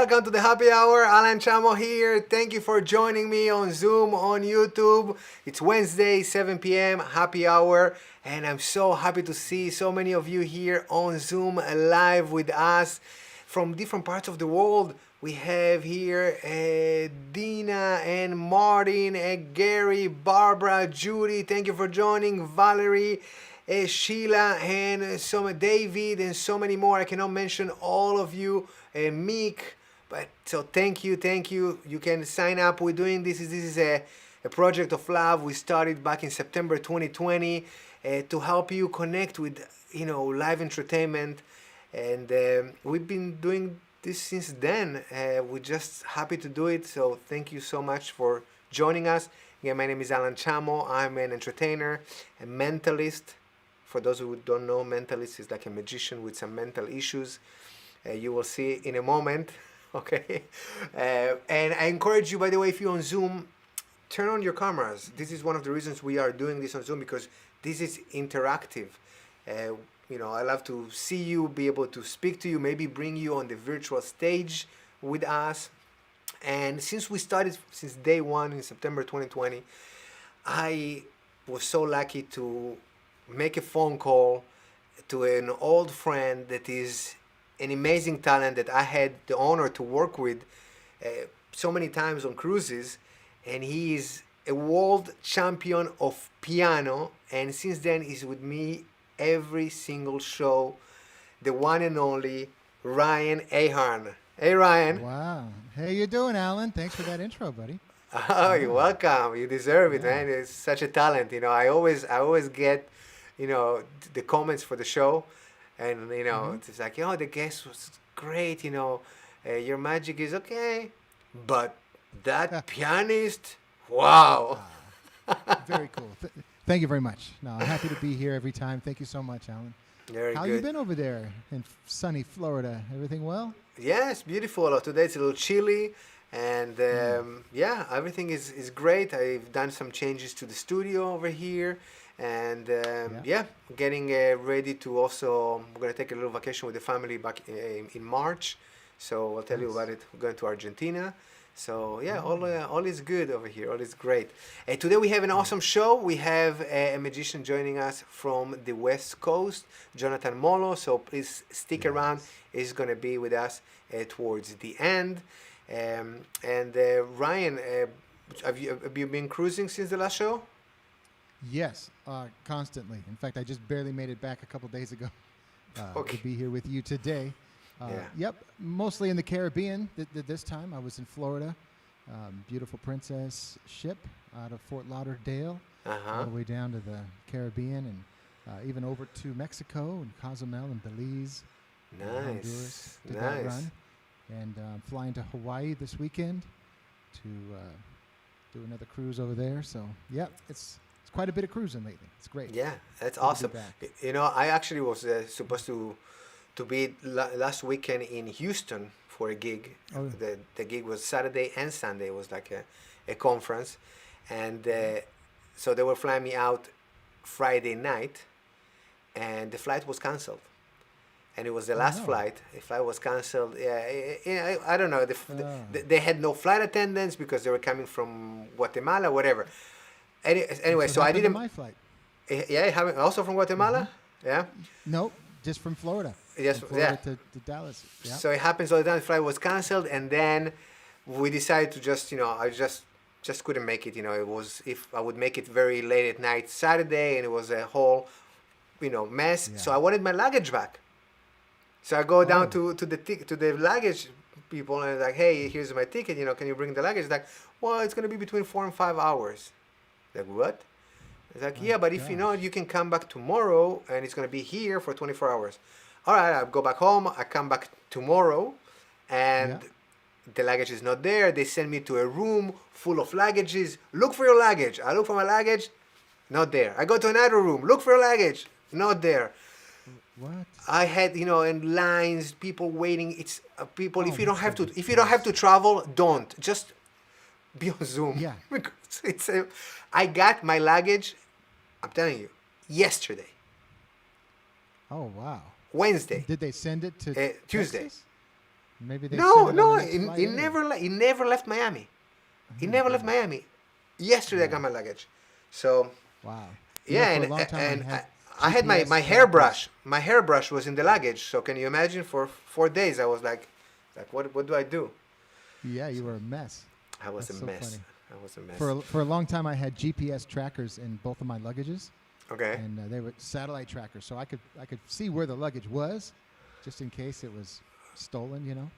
Welcome to the happy hour. Alan Chamo here. Thank you for joining me on Zoom, on YouTube. It's Wednesday, 7 p.m. happy hour. And I'm so happy to see so many of you here on Zoom live with us from different parts of the world. We have here Dina and Martin and Gary, Barbara, Judy. Thank you for joining. Valerie, Sheila, and David, and so many more. I cannot mention all of you. Meek, but so thank you. You can sign up. We're doing this. This is a project of love. We started back in September 2020 to help you connect with live entertainment, and we've been doing this since then. We're just happy to do it. So thank you so much for joining us. Again, my name is Alan Chamo. I'm an entertainer, a mentalist. For those who don't know, mentalist is like a magician with some mental issues. You will see in a moment, okay? And I encourage you, by the way, if you're on Zoom, turn on your cameras. This is one of the reasons we are doing this on Zoom, because this is interactive. I love to see you, be able to speak to you, maybe bring you on the virtual stage with us. And since we started, since day one in September 2020, I was so lucky to make a phone call to an old friend that is an amazing talent that I had the honor to work with so many times on cruises, and he is a world champion of piano, and since then he's with me every single show, the one and only Ryan Ahern. Hey Ryan. Wow. Hey, you doing, Alan? Thanks for that intro, buddy. Oh, you're welcome. You deserve it, man. It's such a talent. I always get, the comments for the show, and it's like, the guest was great. Your magic is okay, but that pianist, wow. Very cool. Thank you very much. No, I'm happy to be here every time. Thank you so much, Alan. Very How good. you been over there in sunny Florida? Everything well? Yes, beautiful. Today it's a little chilly, and everything is great. I've done some changes to the studio over here, and getting ready to also. We're gonna take a little vacation with the family back in March, so I'll tell you about it. We're going to Argentina. So all is good over here. All is great. Today we have an awesome show. We have a magician joining us from the West Coast, Jonathan Molo. So please stick around. He's going to be with us towards the end. Ryan, have you been cruising since the last show? Yes, constantly. In fact, I just barely made it back a couple days ago to be here with you today. Yep, mostly in the Caribbean this time. I was in Florida. Beautiful Princess ship out of Fort Lauderdale, all the way down to the Caribbean, and even over to Mexico and Cozumel and Belize. Honduras, did that run. And flying to Hawaii this weekend to do another cruise over there. So, it's quite a bit of cruising lately. It's great. Yeah, that's Good to awesome. be back. I actually was supposed to be last weekend in Houston for a gig. Oh. The gig was Saturday and Sunday. It was like a conference, and so they were flying me out Friday night, and the flight was canceled. And it was the last flight. The flight was canceled. I don't know. They had no flight attendants because they were coming from Guatemala, whatever. Anyway, so I didn't. My flight. Yeah, also from Guatemala. Yeah. Nope, just from Florida. Yes, from Florida to Dallas. Yeah. So it happens all the time. The flight was canceled, and then we decided to just, I just couldn't make it. It was, if I would make it very late at night Saturday, and it was a whole, mess. Yeah. So I wanted my luggage back. So I go down to the luggage people, and like, hey, here's my ticket. Can you bring the luggage? Like, well, it's gonna be between 4 and 5 hours. Like, what? It's like, but if you can come back tomorrow, and it's gonna be here for 24 hours. All right, I'll go back home. I come back tomorrow, and the luggage is not there. They send me to a room full of luggages. Look for your luggage. I look for my luggage, not there. I go to another room. Look for your luggage, not there. What? I had, in lines, people waiting. It's people. If you don't have to travel, don't. Just be on Zoom. Yeah. Because I got my luggage. I'm telling you, yesterday. Oh wow. Wednesday. Did they send it to Tuesday? Texas? Maybe they No, sent it on no, the next flight anyway. it never left Miami. It Oh, never left goodness. Miami. Yesterday I got my luggage. So Wow. yeah, For a long time and I had I had my, GPS my trackers. hairbrush. My hairbrush was in the luggage. So can you imagine? For 4 days I was like what do I do? Yeah, you were a mess. I was a That's so mess. funny. I was a mess. For a long time, I had GPS trackers in both of my luggages, Okay. and they were satellite trackers, so I could see where the luggage was, just in case it was stolen, you know.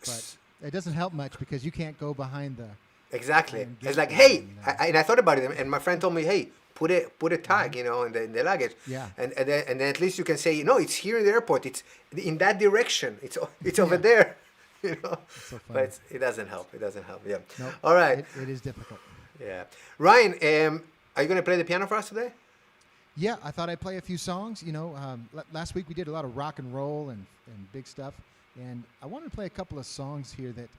But it doesn't help much because you can't go behind the Exactly. iron It's gate like, there hey, and, and I thought about it, and my friend told me, hey, put a tag, in the luggage. Yeah. And then at least you can say, no, it's here in the airport. It's in that direction. It's over Yeah. there. so funny. But it doesn't help. It doesn't help. Yeah. Nope. All right. It is difficult. Yeah. Ryan, are you gonna play the piano for us today? Yeah, I thought I'd play a few songs. Last week we did a lot of rock and roll and big stuff, and I wanted to play a couple of songs here that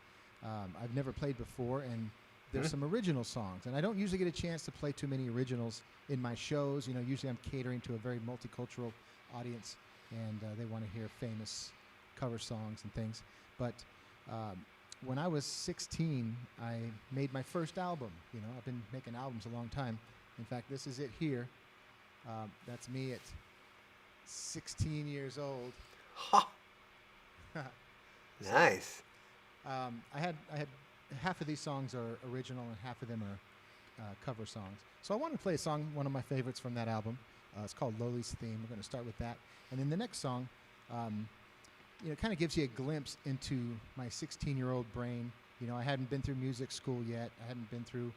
I've never played before, and there's some original songs. And I don't usually get a chance to play too many originals in my shows. Usually I'm catering to a very multicultural audience, and they want to hear famous cover songs and things. But when I was 16, I made my first album. I've been making albums a long time. In fact, this is it here. That's me at 16 years old. Ha. Nice. I had half of these songs are original and half of them are cover songs. So I want to play a song, one of my favorites from that album. It's called Loli's Theme. We're going to start with that. And then the next song, kind of gives you a glimpse into my 16-year-old brain. I hadn't been through music school yet. I hadn't been through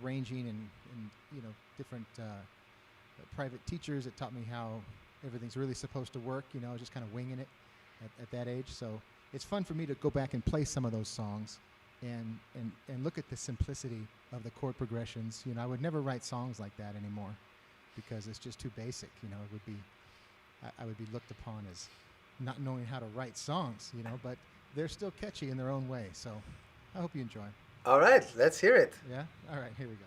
arranging and different private teachers that taught me how everything's really supposed to work. I was just kind of winging it at that age. So it's fun for me to go back and play some of those songs and look at the simplicity of the chord progressions. I would never write songs like that anymore because it's just too basic. I would be looked upon as not knowing how to write songs, but they're still catchy in their own way. So I hope you enjoy. All right, let's hear it. Yeah? All right, here we go.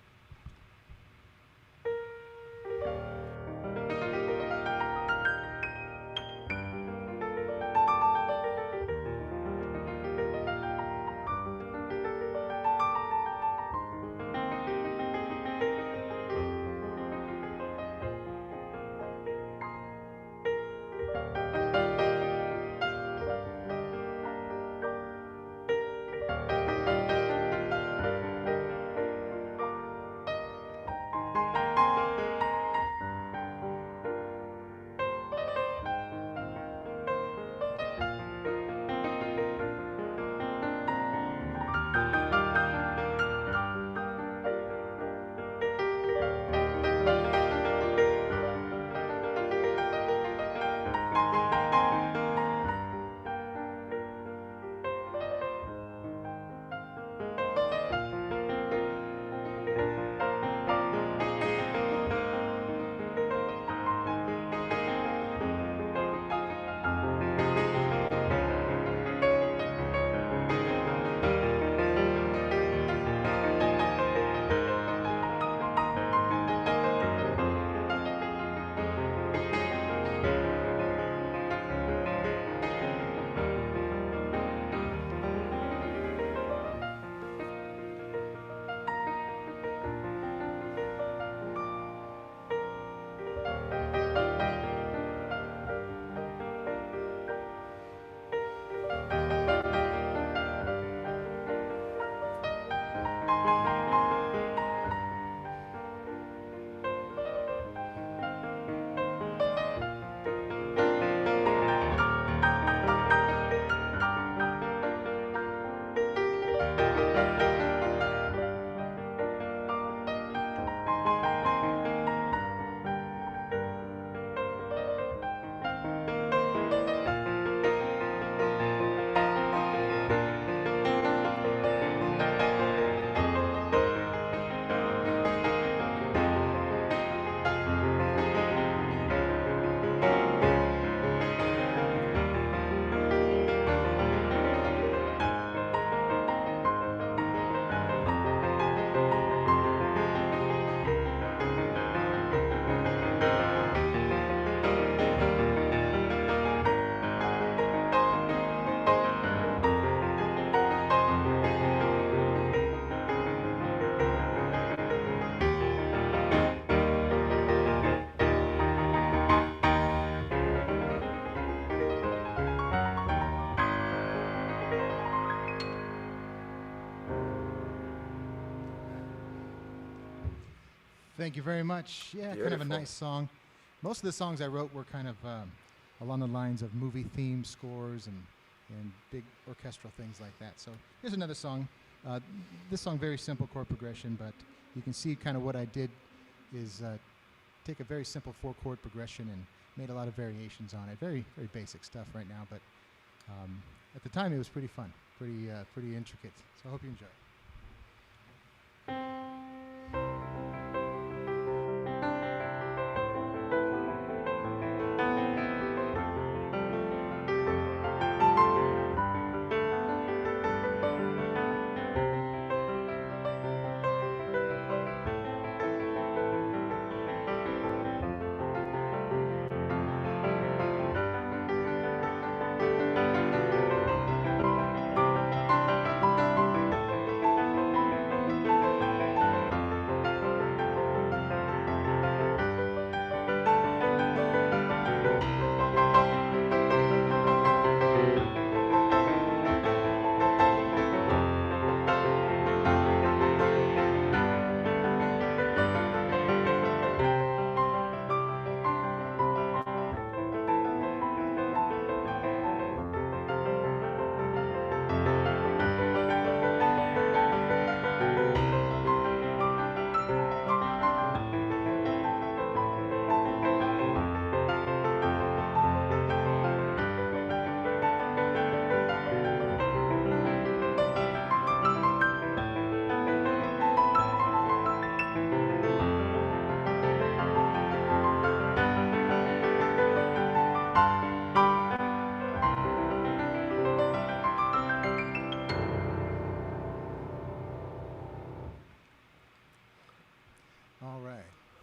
Thank you very much. Yeah, Beautiful. kind of a nice song. Most of the songs I wrote were kind of along the lines of movie theme scores and big orchestral things like that. So here's another song. This song, very simple chord progression, but you can see kind of what I did is take a very simple 4-chord progression and made a lot of variations on it. Very, very basic stuff right now, but at the time it was pretty fun, pretty intricate. So I hope you enjoy it.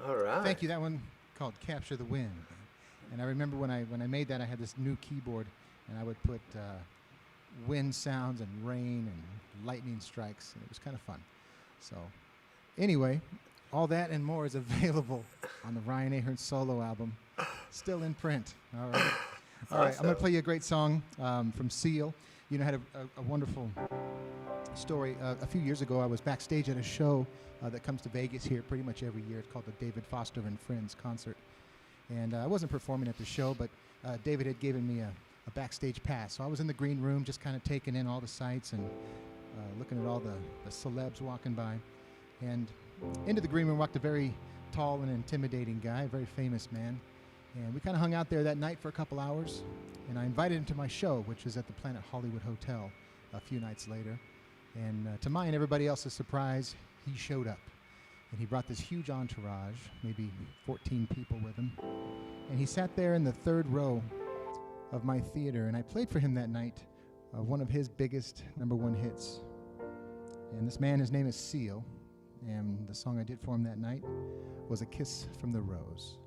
All right. Thank you. That one called "Capture the Wind," and I remember when I made that, I had this new keyboard, and I would put wind sounds and rain and lightning strikes, and it was kind of fun. So, anyway, all that and more is available on the Ryan Ahern solo album, still in print. All right. All right. I'm going to play you a great song from Seal. You know, I had a wonderful story. A few years ago, I was backstage at a show that comes to Vegas here pretty much every year. It's called the David Foster and Friends concert. And I wasn't performing at the show, but David had given me a backstage pass. So I was in the green room just kind of taking in all the sights and looking at all the celebs walking by. And into the green room walked a very tall and intimidating guy, a very famous man. And we kind of hung out there that night for a couple hours. And I invited him to my show, which was at the Planet Hollywood Hotel a few nights later. And to my and everybody else's surprise, he showed up. And he brought this huge entourage, maybe 14 people with him. And he sat there in the third row of my theater, and I played for him that night one of his biggest #1 hits. And this man, his name is Seal, and the song I did for him that night was "A Kiss from the Rose."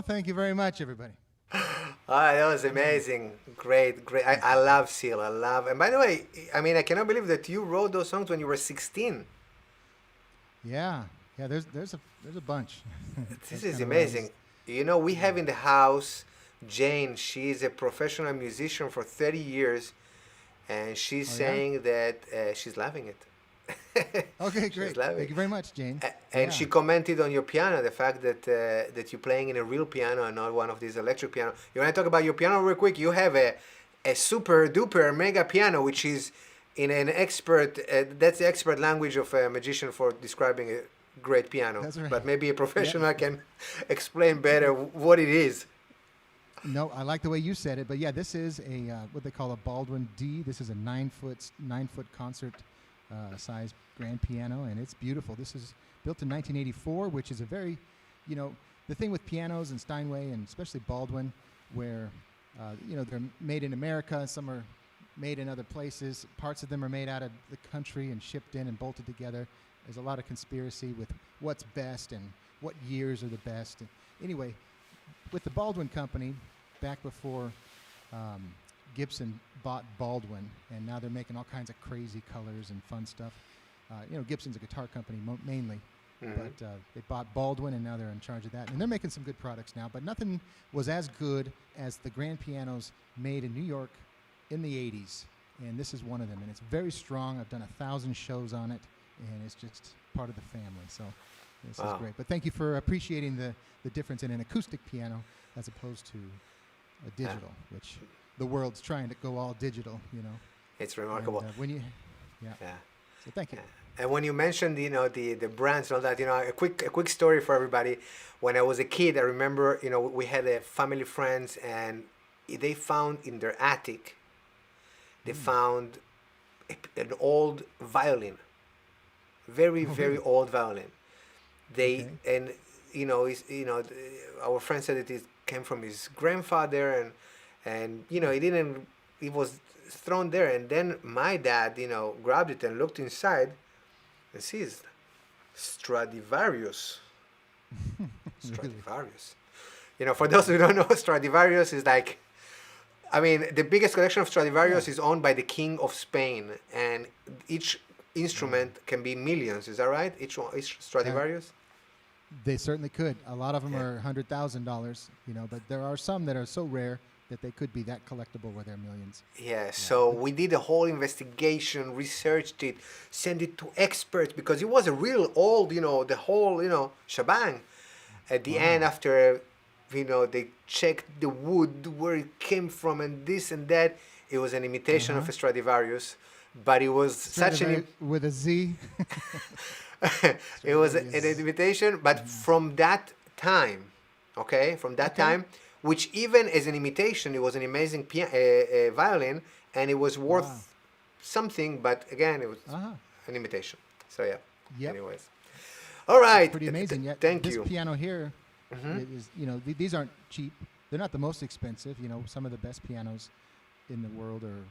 thank you very much, everybody. That was amazing. Great, great. I love Seal. I love. And by the way, I mean, I cannot believe that you wrote those songs when you were 16. Yeah, yeah. There's a bunch. This That's is kinda amazing. You know, we have in the house Jane. She's a professional musician for 30 years, and she's Oh, yeah? saying that she's loving it. Okay, She's great. loving Thank you very much, Jane. And Yeah. she commented on your piano, the fact that that you're playing in a real piano and not one of these electric piano. You want to talk about your piano real quick? You have a super duper mega piano, which is in an expert. That's the expert language of a magician for describing a great piano. That's right. But maybe a professional Yeah. can explain better what it is. No, I like the way you said it, but yeah, this is a what they call a Baldwin D. This is a 9-foot concert size grand piano, and it's beautiful. This is built in 1984, which is a very, you know, the thing with pianos and Steinway and especially Baldwin, where you know, they're made in America, some are made in other places. Parts of them are made out of the country and shipped in and bolted together. There's a lot of conspiracy with what's best and what years are the best. And anyway, with the Baldwin Company, back before Gibson bought Baldwin, and now they're making all kinds of crazy colors and fun stuff. You know, Gibson's a guitar company mainly, but they bought Baldwin, and now they're in charge of that. And they're making some good products now, but nothing was as good as the grand pianos made in New York in the 80s. And this is one of them, and it's very strong. I've done 1,000 shows on it, and it's just part of the family. So this is great. But thank you for appreciating the difference in an acoustic piano as opposed to a digital, which the world's trying to go all digital, you know. It's remarkable. And, when you, yeah. So thank you. And when you mentioned, you know, the brands and all that, you know, a quick story for everybody. When I was a kid, I remember, you know, we had a family friends, and they found in their attic, they found an old violin, very old violin. And you know, our friend said that it came from his grandfather, and you know, it was thrown there, and then my dad, you know, grabbed it and looked inside and sees Stradivarius. Stradivarius. You know, for those who don't know, Stradivarius is like, I mean, the biggest collection of Stradivarius is owned by the King of Spain, and each instrument can be millions. Is that right? Each Stradivarius? They certainly could. A lot of them are $100,000, you know, but there are some that are so rare that they could be that collectible where they're millions. Yeah, so we did a whole investigation, researched it, sent it to experts, because it was a real old, you know, the whole, you know, shebang. At the end, after, you know, they checked the wood, where it came from, and this and that, it was an imitation of a Stradivarius, but it was such an... With a Z. It was an imitation, but from that time, okay, from that time, which even as an imitation, it was an amazing violin, and it was worth something, but again, it was an imitation. So yeah, anyways. All right. Pretty amazing. Thank you. This piano here is, you know, these aren't cheap. They're not the most expensive. You know, some of the best pianos in the world are,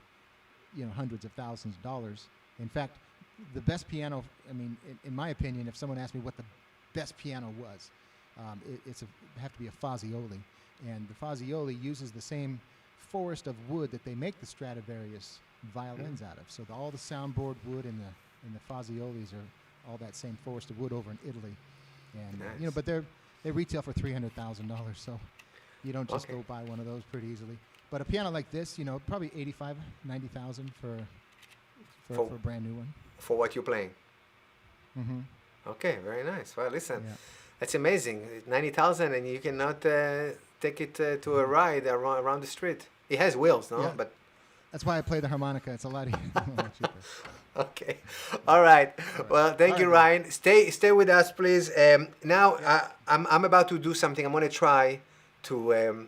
you know, hundreds of thousands of dollars. In fact, the best piano, I mean, in my opinion, if someone asked me what the best piano was, it'd have to be a Fazioli. And the Fazioli uses the same forest of wood that they make the Stradivarius violins out of. So all the soundboard wood in the Faziolis are all that same forest of wood over in Italy. And you know, but they retail for $300,000, so you don't just go buy one of those pretty easily. But a piano like this, you know, probably $85,000-$90,000 for a brand new one. For what you're playing. Okay, very nice. Well, listen, that's amazing. 90,000, and you cannot take it to a ride around the street. It has wheels, no? Yeah. But that's why I play the harmonica. It's a lot cheaper. Okay. All right. Well, thank you, Ryan. Stay with us, please. Now, I'm about to do something. I'm going to try to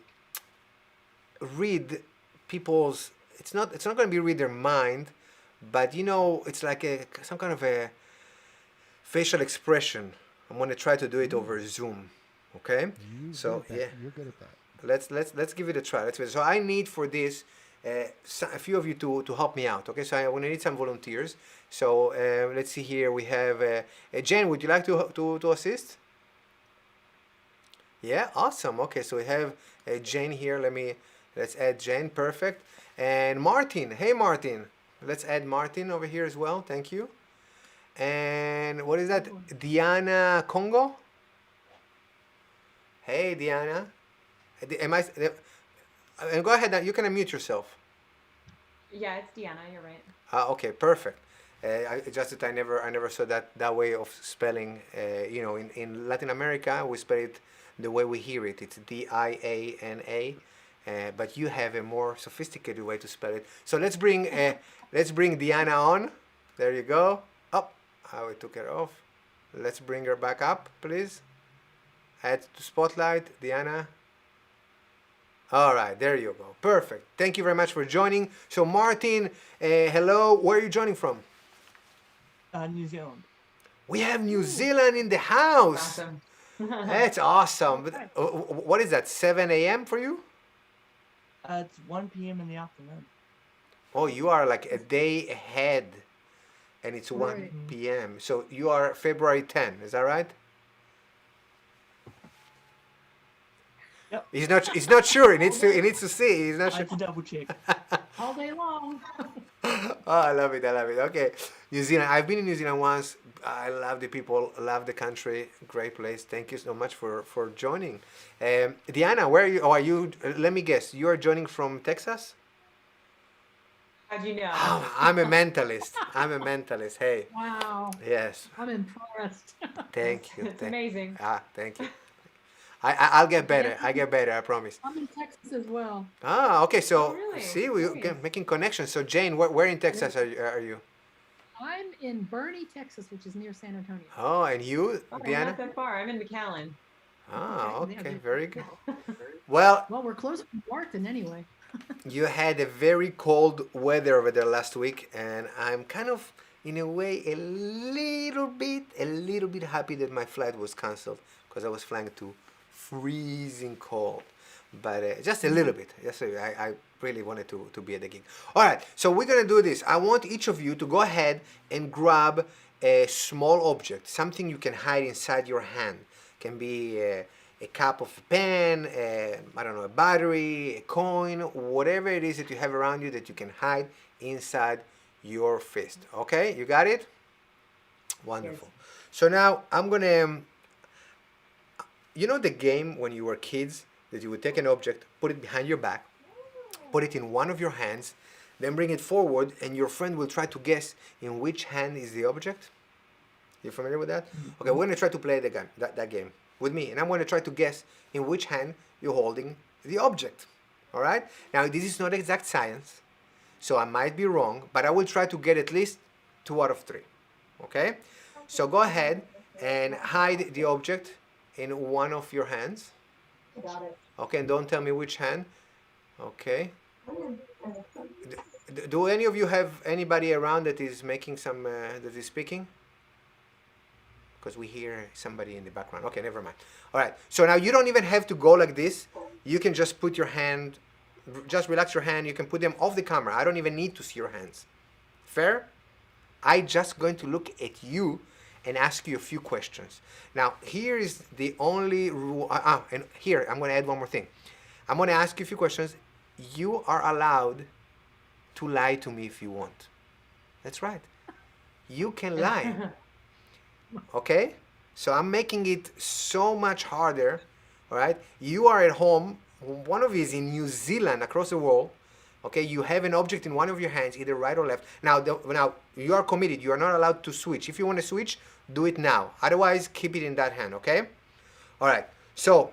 read people's. It's not going to be read their mind, but you know, it's like some kind of a facial expression. I'm going to try to do it over Zoom. Okay. You're good at that. Let's give it a try. So I need for this a few of you to help me out. Okay. So I'm going to need some volunteers. So let's see here. We have Jen. Would you like to assist? Yeah, awesome. Okay, so we have Jane here. Let's add Jane. Perfect. And Martin. Hey, Martin. Let's add Martin over here as well. Thank you. And what is that? Diana Congo. Hey, Diana. Am I? And go ahead. You can unmute yourself. Yeah, it's Deanna. You're right. Okay, perfect. Just that I never saw that way of spelling. In Latin America, we spell it the way we hear it. It's Diana, but you have a more sophisticated way to spell it. So let's bring Diana on. There you go. Up. Oh, we took her off. Let's bring her back up, please. Add to spotlight, Diana. All right, there you go. Perfect. Thank you very much for joining. So, Martin, hello. Where are you joining from? New Zealand. We have New Zealand in the house. Awesome. That's awesome. But, what is that, 7 a.m. for you? It's 1 p.m. in the afternoon. Oh, you are like a day ahead, and it's 1 Right. p.m. So, you are February 10, is that right? Yep. He's not sure. He needs to see. He's not I sure. have to double check. All day long. Oh, I love it. I love it. Okay. New Zealand. I've been in New Zealand once. I love the people, love the country. Great place. Thank you so much for joining. Diana, where are you? Oh, are you? Let me guess. You are joining from Texas? How'd you know? Oh, I'm a mentalist. I'm a mentalist. Hey. Wow. Yes. I'm impressed. Thank you. It's amazing. Thank you. I'll get better. I get better. I promise. I'm in Texas as well. Okay. So Oh, really? see, we're Nice. making connections. So Jane, where in Texas are you? I'm in Bernie, Texas, which is near San Antonio. Oh, and you, Oh, not Diana? that far. I'm in McAllen. Okay. Yeah, Very good. Well, Well, we're close to Martin anyway. you had a very cold weather over there last week, and I'm kind of, in a way, a little bit happy that my flight was canceled because I was flying to freezing cold. But just a little bit. I really wanted to be at the gig. All right, so we're gonna do this. I want each of you to go ahead and grab a small object, something you can hide inside your hand. Can be a cup of a pen, I don't know, a battery, a coin, whatever it is that you have around you that you can hide inside your fist. Okay, you got it? Wonderful. So now I'm gonna, you know the game when you were kids that you would take an object, put it behind your back, put it in one of your hands, then bring it forward, and your friend will try to guess in which hand is the object? You familiar with that? Okay, we're gonna try to play that game with me, and I'm gonna try to guess in which hand you're holding the object. All right? Now, this is not exact science, so I might be wrong, but I will try to get at least 2 out of 3. Okay? So go ahead and hide the object in one of your hands. Got it. Okay, and don't tell me which hand. Okay. Do any of you have anybody around that is making some, that is speaking? Because we hear somebody in the background. Okay, never mind. All right, so now you don't even have to go like this. You can just put your hand, just relax your hand. You can put them off the camera. I don't even need to see your hands. Fair? I'm just going to look at you and ask you a few questions. Now, here is the only rule. And here, I'm going to add one more thing. I'm going to ask you a few questions. You are allowed to lie to me if you want. That's right. You can lie. Okay? So I'm making it so much harder. All right? You are at home. One of you is in New Zealand, across the world. Okay, you have an object in one of your hands, either right or left. Now, now you are committed. You are not allowed to switch. If you want to switch, do it now. Otherwise, keep it in that hand. Okay. All right. So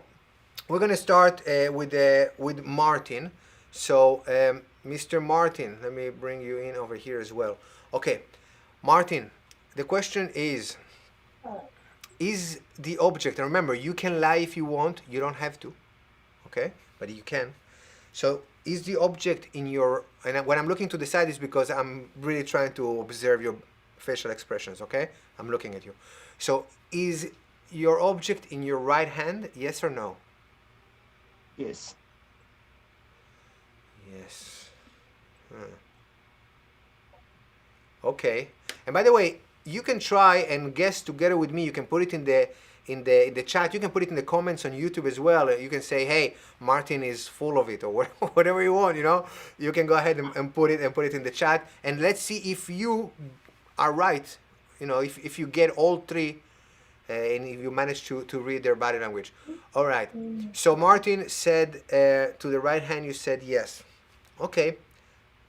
we're gonna start with Martin. So, Mr. Martin, let me bring you in over here as well. Okay, Martin. The question is the object? And remember, you can lie if you want. You don't have to. Okay, but you can. So, is the object in your, and when I'm looking to the side is because I'm really trying to observe your facial expressions, okay? I'm looking at you. So, is your object in your right hand, yes or no? Yes. Yes. Okay. And by the way, you can try and guess together with me. You can put it in the chat. You can put it in the comments on YouTube as well. You can say, hey, Martin is full of it, or whatever you want, you know. You can go ahead and put it in the chat, and let's see if you are right. You know, if you get all three, and if you manage to read their body language. All right. So Martin said to the right hand, you said yes. Okay.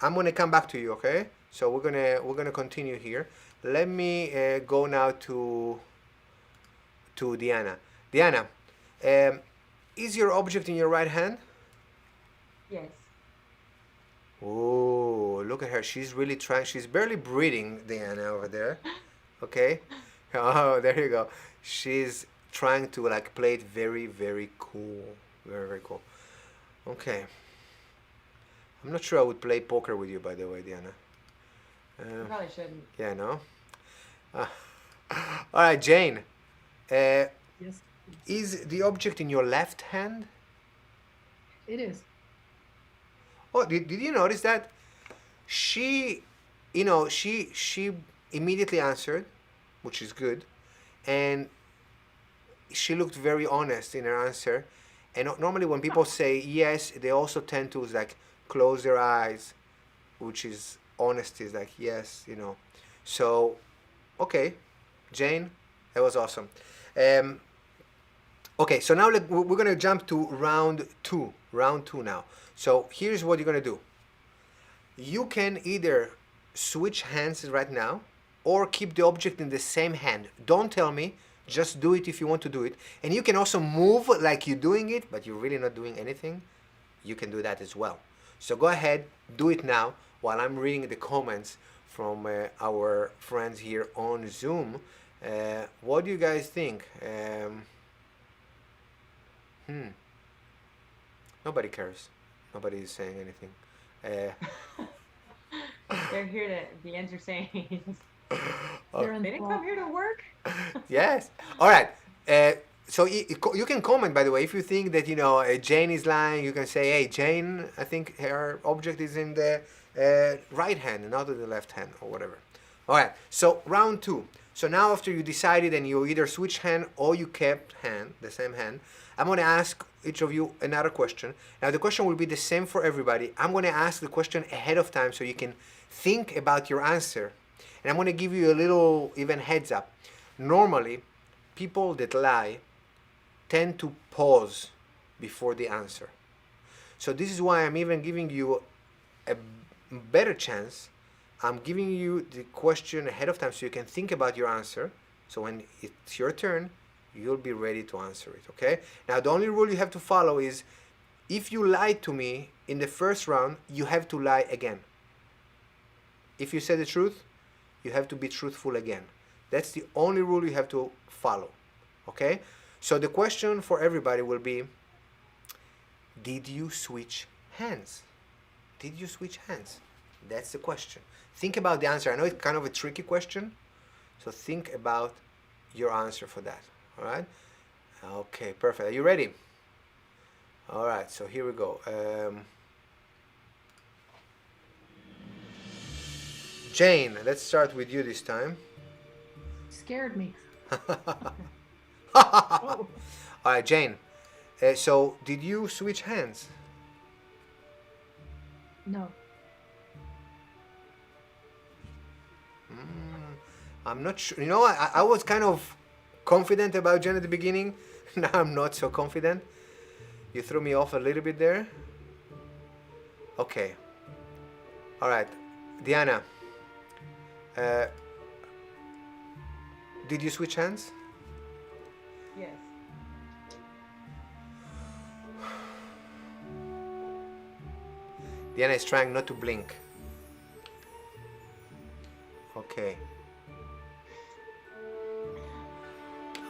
I'm gonna come back to you. Okay. So we're gonna continue here. Let me go now to Diana. Diana, is your object in your right hand? Yes. Oh, look at her. She's really trying. She's barely breathing, Diana, over there. Okay. Oh, there you go. She's trying to like play it very, very cool. Very, very cool. Okay. I'm not sure I would play poker with you, by the way, Diana. You probably shouldn't. Yeah, no? All right, Jane. Yes, Is the object in your left hand? it is. Oh, did you notice that? She, you know, she immediately answered, which is good. And she looked very honest in her answer. And normally when people say yes, they also tend to like close their eyes, which is honesty, is like yes, you know. So, okay, Jane, that was awesome. Okay, so now we're gonna jump to round two. Round two now. So here's what you're gonna do. You can either switch hands right now, or keep the object in the same hand. Don't tell me, just do it if you want to do it. And you can also move like you're doing it, but you're really not doing anything. You can do that as well. So go ahead, do it now while I'm reading the comments from our friends here on Zoom. What do you guys think? Nobody cares. Nobody is saying anything. They're here to be entertained. They're They didn't come here to work. Yes. All right. So you can comment, by the way, if you think that, you know, Jane is lying. You can say, hey, Jane, I think her object is in the right hand and not in the left hand, or whatever. All right. So round two. So now after you decided and you either switch hand or you kept hand, the same hand, I'm going to ask each of you another question. Now the question will be the same for everybody. I'm going to ask the question ahead of time so you can think about your answer. And I'm going to give you a little even heads up. Normally, people that lie tend to pause before the answer. So this is why I'm even giving you a better chance. I'm giving you the question ahead of time so you can think about your answer. So when it's your turn, you'll be ready to answer it, okay? Now the only rule you have to follow is if you lied to me in the first round, you have to lie again. If you said the truth, you have to be truthful again. That's the only rule you have to follow, okay? So the question for everybody will be, did you switch hands? Did you switch hands? That's the question. Think about the answer. I know it's kind of a tricky question, so think about your answer for that, all right? Okay, perfect. Are you ready? All right, so here we go. Jane, let's start with you this time. Scared me. All right, Jane. So, did you switch hands? No. I'm not sure. You know, I was kind of confident about Jane at the beginning. Now I'm not so confident. You threw me off a little bit there. Okay. All right, Diana. Did you switch hands? Yes. Diana is trying not to blink. Okay.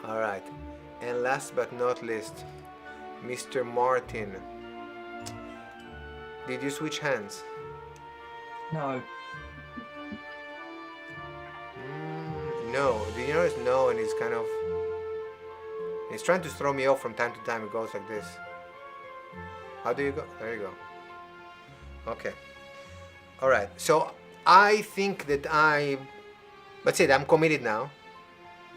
All right. And last but not least, Mr. Martin. Did you switch hands? No. No. Did you notice no? And he's kind of... He's trying to throw me off from time to time. It goes like this. How do you go? There you go. Okay. All right. So I think that I That's it. I'm committed now.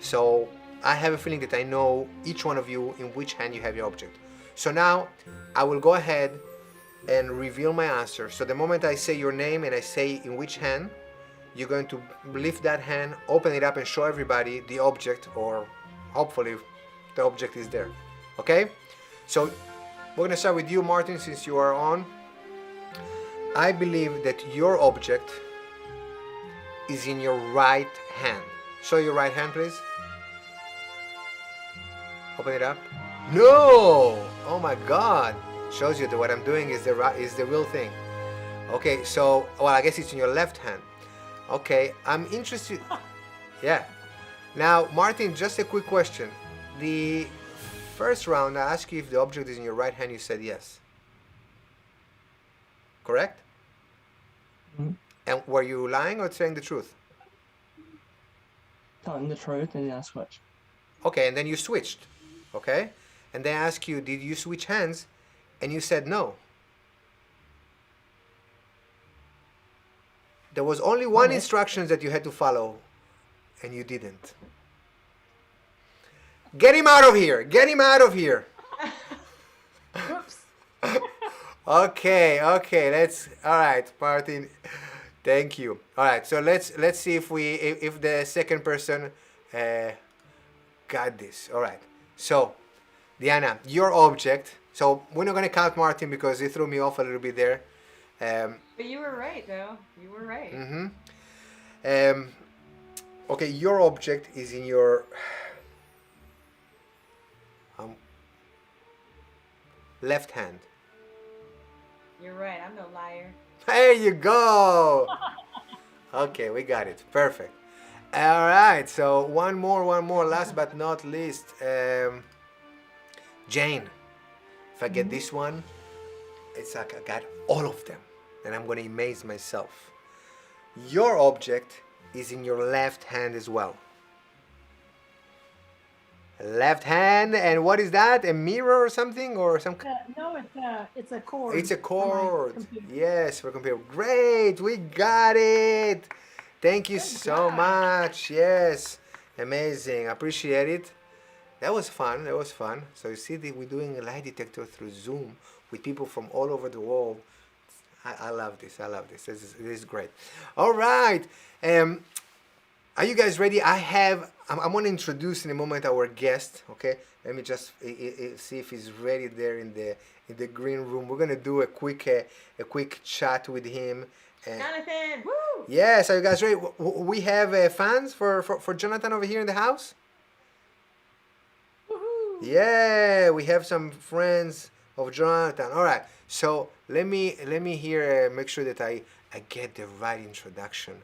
So I have a feeling that I know each one of you in which hand you have your object. So now I will go ahead and reveal my answer. So the moment I say your name and I say in which hand, you're going to lift that hand, open it up and show everybody the object, or hopefully the object is there. Okay? So we're going to start with you, Martin, since you are on. I believe that your object is in your right hand. Show your right hand, please. Open it up. No! Oh my God! Shows you that what I'm doing is the real thing. Okay, so well, I guess it's in your left hand. Okay, I'm interested. Yeah. Now, Martin, just a quick question. The first round, I asked you if the object is in your right hand. You said yes. Correct? Mm-hmm. And were you lying or saying the truth? Telling the truth and I switch. Okay, and then you switched. Okay? And they ask you, did you switch hands? And you said no. There was only one instruction that you had to follow, and you didn't. Get him out of here! Get him out of here! Oops. Okay, all right, Martin. Thank you. All right, so let's see if the second person got this. All right. So, Diana, your object. So we're not gonna count Martin because he threw me off a little bit there. But you were right, though. You were right. Okay, your object is in your left hand. You're right. I'm no liar. There you go. Okay, we got it. Perfect. All right, so one more. Last but not least, Jane. If I get this one, it's like I got all of them, and I'm gonna amaze myself. Your object is in your left hand as well. Left hand, and what is that? A mirror or something, or some? No, it's a cord. It's a on my cord. computer. Yes, for computer. Great, we got it. Thank you so much. Yes, amazing. Appreciate it. That was fun. So you see that we're doing a lie detector through Zoom with people from all over the world. I love this. This is great. All right. Are you guys ready? I'm going to introduce in a moment our guest. Okay. Let me just see if he's ready there in the green room. We're going to do a quick chat with him. Jonathan, woo! Yes. Are you guys ready? We have fans for Jonathan over here in the house. Woohoo! Yeah, we have some friends of Jonathan. All right, so let me here make sure that I get the right introduction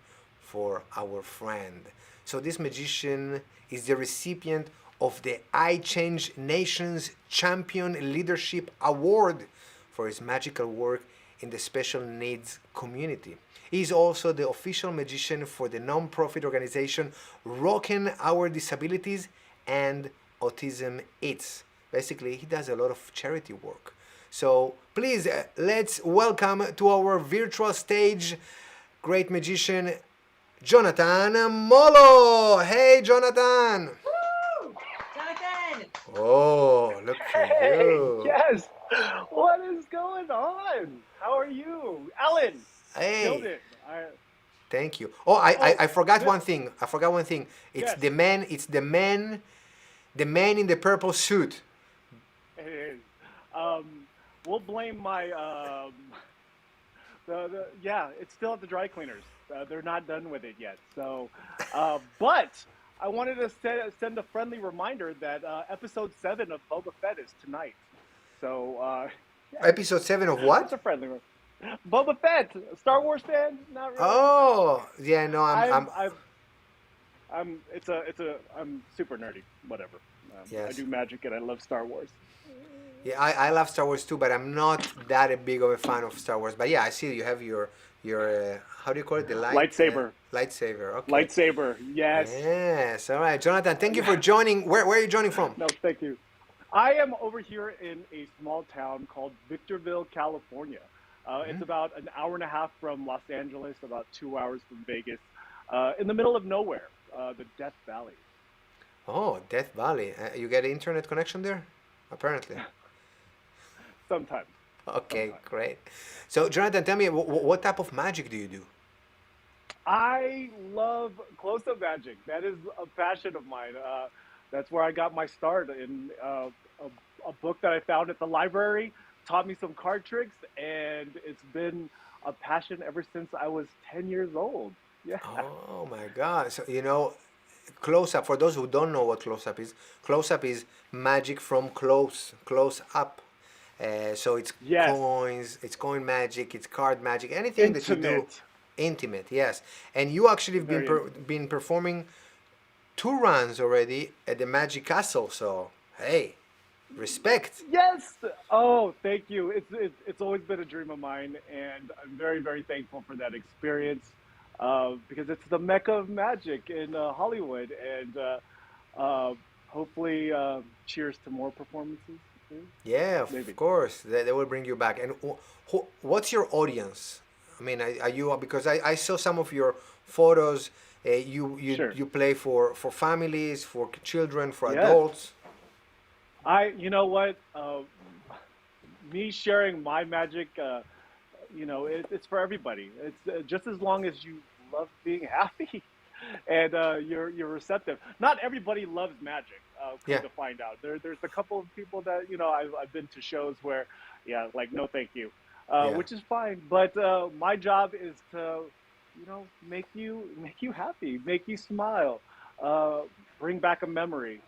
for our friend. So this magician is the recipient of the I Change Nations Champion Leadership Award for his magical work in the special needs community. He is also the official magician for the non-profit organization Rockin' Our Disabilities and Autism Eats. Basically, he does a lot of charity work. So please, let's welcome to our virtual stage great magician, Jonathan Molo. Hey, Jonathan. Woo! Jonathan! Oh, look at you. Yes. What is going on? How are you, Alan? Killed Hey, it. thank you. Oh, I forgot one thing. It's Yes. the man. It's the man in the purple suit. It is. We'll blame my. Yeah, it's still at the dry cleaners. They're not done with it yet. So, but I wanted to send a friendly reminder that episode 7 of Boba Fett is tonight. So. Yeah, Episode 7 of what? it's a friendly one. Boba Fett, Star Wars fan? Not really. Oh, yeah, no, I'm I'm super nerdy. Whatever. Yes. I do magic and I love Star Wars. yeah, I love Star Wars too, but I'm not that a big of a fan of Star Wars. But yeah, I see you have your how do you call it? The Lightsaber. Lightsaber. Okay. Lightsaber. Yes. Yes. All right, Jonathan. Thank you for joining. Where are you joining from? No, thank you. I am over here in a small town called Victorville, California. It's about an hour and a half from Los Angeles, about 2 hours from Vegas. in the middle of nowhere, the Death Valley. Oh, Death Valley. You get an internet connection there? Apparently. Sometimes. Okay, Sometimes. great. So, Jonathan, tell me, what type of magic do you do? I love close-up magic. That is a passion of mine. That's where I got my start in a book that I found at the library. Taught me some card tricks, and it's been a passion ever since I was 10 years old. Yeah. Oh my God. So, close up, for those who don't know what close up is magic from close up. So it's Yes. coins, it's coin magic, it's card magic, anything that you do. Intimate. Intimate, yes. And you actually have Very been performing 2 runs already at the Magic Castle. So, hey, respect. Yes. Oh, thank you. It's always been a dream of mine, and I'm very, very thankful for that experience because it's the mecca of magic in Hollywood, and hopefully, cheers to more performances. Yeah, Maybe. of course. They will bring you back. And what's your audience? I mean, are you, because I saw some of your photos. Sure. You play for families, for children, for Yes. adults. You know what? Me sharing my magic, it's for everybody. It's just as long as you love being happy and you're receptive. Not everybody loves magic. Yeah. To find out, there's a couple of people that I've been to shows where, like no thank you, Yeah. which is fine. But my job is to, make you happy, make you smile, bring back a memory.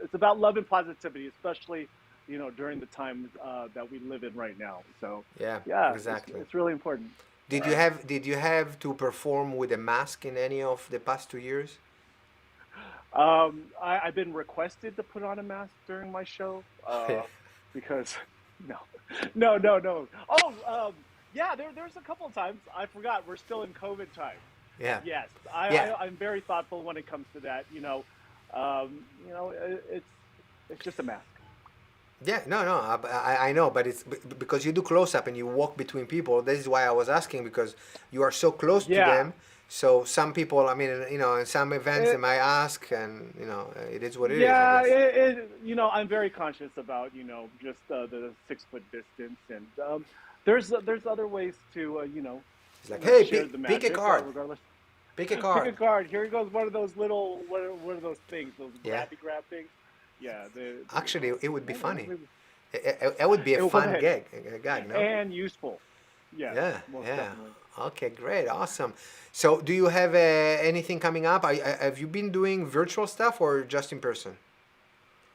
It's about love and positivity, especially during the times that we live in right now. So Yeah, exactly. it's really important. Did you have to perform with a mask in any of the past 2 years? I've been requested to put on a mask during my show because no. Oh, yeah, there's a couple of times I forgot. We're still in COVID time. Yeah. Yes, Yeah. I'm very thoughtful when it comes to that. It's just a mask. Yeah, no, I know, but it's because you do close up and you walk between people. This is why I was asking, because you are so close to Yeah. them. So some people, I mean, in some events they might ask, and it is what it is. I guess. I'm very conscious about just the 6-foot distance, and there's other ways to It's like, hey, share the pick a magic, card. regardless. Pick a Pick a card. card. Here goes one of those little one of those things, those Yeah. grab things. Yeah. Actually, it would be funny. It would be a It fun would. gag, no? And useful. Yes, Yeah, most yeah. definitely. Okay, great, awesome. So, do you have anything coming up? Have you been doing virtual stuff or just in person?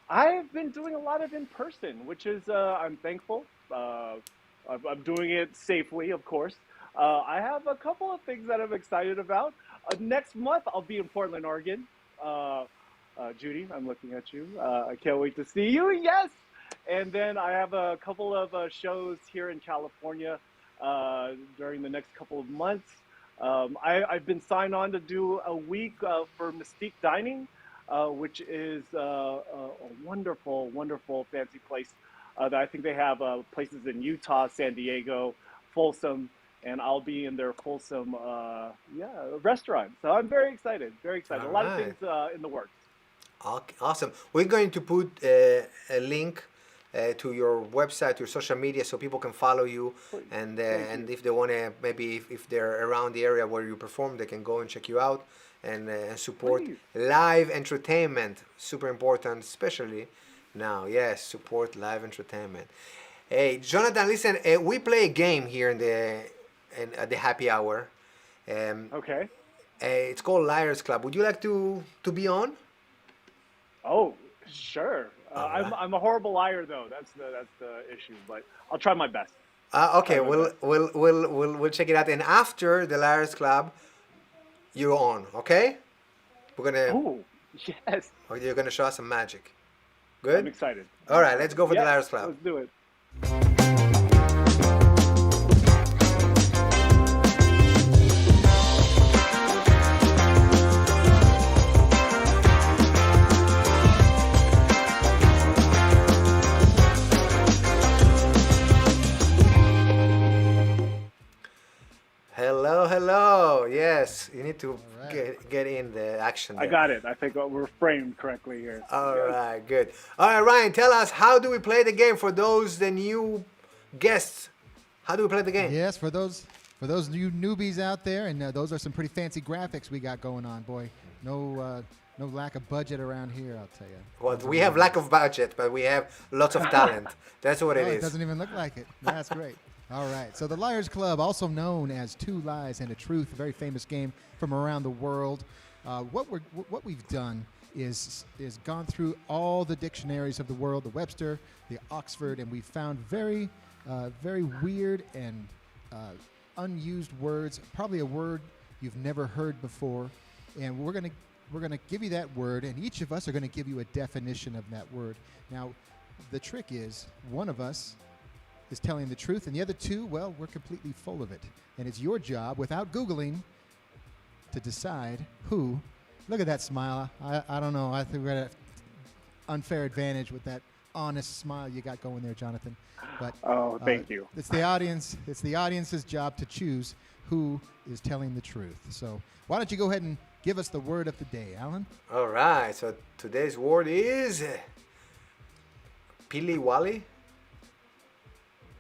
I've been doing a lot of in person, which is I'm thankful. I'm doing it safely, of course. I have a couple of things that I'm excited about. Next month, I'll be in Portland, Oregon. Judy, I'm looking at you. I can't wait to see you. Yes. And then I have a couple of shows here in California during the next couple of months. I've been signed on to do a week for Mystique Dining, which is a wonderful, wonderful, fancy place that I think they have places in Utah, San Diego, Folsom, and I'll be in their Folsom, restaurant. So I'm very excited, very excited. All A lot of right. things in the works. Awesome. We're going to put a link to your website, your social media, so people can follow you. And if they want to, maybe if they're around the area where you perform, they can go and check you out and support Please. live entertainment. Super important, especially now. Yes, support live entertainment. Hey, Jonathan, listen, we play a game here at the happy hour. Okay. It's called Liars Club. Would you like to be on? Oh, sure. All right. I'm a horrible liar, though. That's the issue. But I'll try my best. Okay, Sorry about we'll check it out, and after the Liars Club, you're on. Okay, we're gonna Oh, yes. you're gonna show us some magic. I'm Good. excited. All right, let's go for the Yeah, Liars Club. Let's do it. Hello. Yes. You need to All right. get in the action I there. got it. I think we're framed correctly here. All right, good. All right, Ryan, tell us, how do we play the game for the new guests? How do we play the game? Yes, for those new newbies out there, and those are some pretty fancy graphics we got going on, boy. No lack of budget around here, I'll tell you. Well, we have lack of budget, but we have lots of talent. That's what it Oh, it is. doesn't even look like it. That's great. All right. So the Liars Club, also known as Two Lies and a Truth, a very famous game from around the world. What we've done is gone through all the dictionaries of the world, the Webster, the Oxford, and we found very weird and unused words. Probably a word you've never heard before, and we're gonna give you that word, and each of us are gonna give you a definition of that word. Now, the trick is one of us is telling the truth, and the other two, well, we're completely full of it. And it's your job, without Googling, to decide who. Look at that smile. I don't know. I think we're at an unfair advantage with that honest smile you got going there, Jonathan. But Thank you. It's the audience. It's the audience's job to choose who is telling the truth. So why don't you go ahead and give us the word of the day, Alan? All right, so today's word is Piliwali.